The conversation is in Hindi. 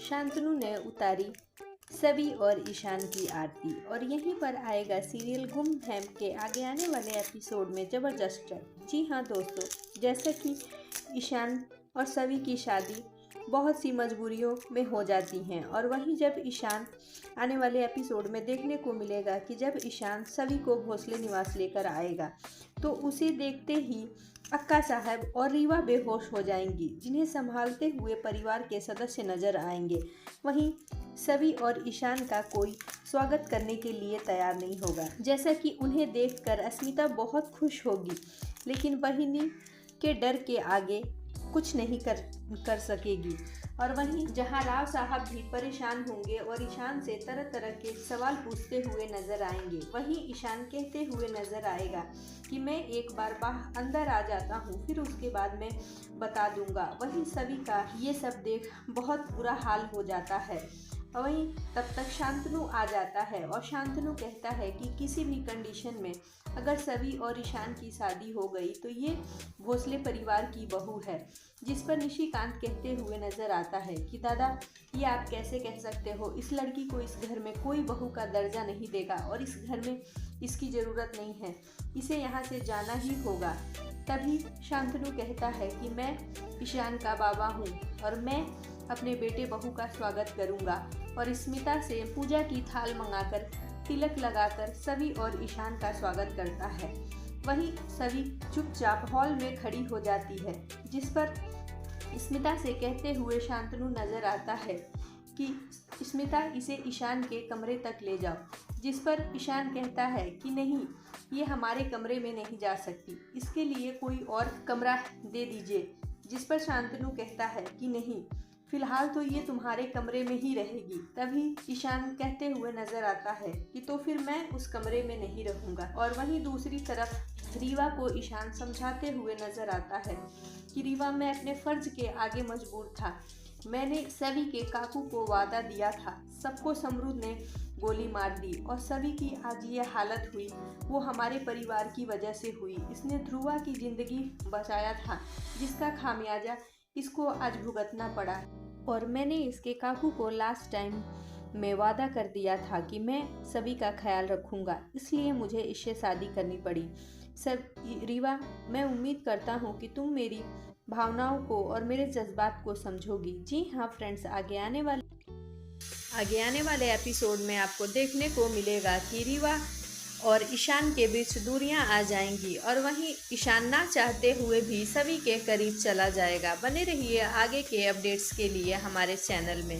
शांतनु ने उतारी सभी और ईशान की आरती। और यहीं पर आएगा सीरियल गुम है के आगे आने वाले एपिसोड में जबरदस्त ट्विस्ट। जी हाँ दोस्तों, जैसा कि ईशान और सभी की शादी बहुत सी मजबूरियों में हो जाती हैं, और वहीं जब ईशान आने वाले एपिसोड में देखने को मिलेगा कि जब ईशान सभी को भोसले निवास लेकर आएगा तो उसे देखते ही अक्का साहब और रीवा बेहोश हो जाएंगी, जिन्हें संभालते हुए परिवार के सदस्य नजर आएंगे। वहीं सभी और ईशान का कोई स्वागत करने के लिए तैयार नहीं होगा। जैसा कि उन्हें देखकर अस्मिता बहुत खुश होगी, लेकिन बहिनी के डर के आगे कुछ नहीं कर सकेगी। और वहीं जहां राव साहब भी परेशान होंगे और ईशान से तरह तरह के सवाल पूछते हुए नजर आएंगे। वहीं ईशान कहते हुए नजर आएगा कि मैं एक बार अंदर आ जाता हूँ, फिर उसके बाद मैं बता दूंगा। वहीं सभी का ये सब देख बहुत बुरा हाल हो जाता है। वहीं तब तक शांतनु आ जाता है और शांतनु कहता है कि किसी भी कंडीशन में अगर सभी और ईशान की शादी हो गई तो ये भोसले परिवार की बहू है। जिस पर निशिकांत कहते हुए नजर आता है कि दादा, ये आप कैसे कह सकते हो, इस लड़की को इस घर में कोई बहू का दर्जा नहीं देगा और इस घर में इसकी ज़रूरत नहीं है, इसे यहाँ से जाना ही होगा। तभी शांतनु कहता है कि मैं ईशान का बाबा हूँ और मैं अपने बेटे बहू का स्वागत करूँगा। और स्मिता से पूजा की थाल मंगाकर तिलक लगाकर सभी और ईशान का स्वागत करता है। वहीं सभी चुपचाप हॉल में खड़ी हो जाती है, जिस पर स्मिता से कहते हुए शांतनु नजर आता है कि स्मिता, इसे ईशान के कमरे तक ले जाओ। जिस पर ईशान कहता है कि नहीं, ये हमारे कमरे में नहीं जा सकती, इसके लिए कोई और कमरा दे दीजिए। जिस पर शांतनु कहता है कि नहीं, फिलहाल तो ये तुम्हारे कमरे में ही रहेगी। तभी ईशान कहते हुए नजर आता है कि तो फिर मैं उस कमरे में नहीं रहूँगा। और वहीं दूसरी तरफ रीवा को ईशान समझाते हुए नजर आता है कि रीवा, मैं अपने फर्ज के आगे मजबूर था। मैंने सभी के काकू को वादा दिया था, सबको समरुद ने गोली मार दी और सभी की आज ये हालत हुई वो हमारे परिवार की वजह से हुई। इसने ध्रुवा की जिंदगी बचाया था, जिसका खामियाजा इसको आज भुगतना पड़ा। और मैंने इसके काकू को लास्ट टाइम में वादा कर दिया था कि मैं सभी का ख्याल रखूंगा, इसलिए मुझे इससे शादी करनी पड़ी। रीवा, मैं उम्मीद करता हूँ कि तुम मेरी भावनाओं को और मेरे जज्बात को समझोगी। जी हाँ फ्रेंड्स, आगे आने वाले एपिसोड में आपको देखने को मिलेगा कि रीवा और ईशान के बीच दूरियां आ जाएंगी और वहीं ईशान ना चाहते हुए भी सभी के करीब चला जाएगा। बने रहिए आगे के अपडेट्स के लिए हमारे चैनल में।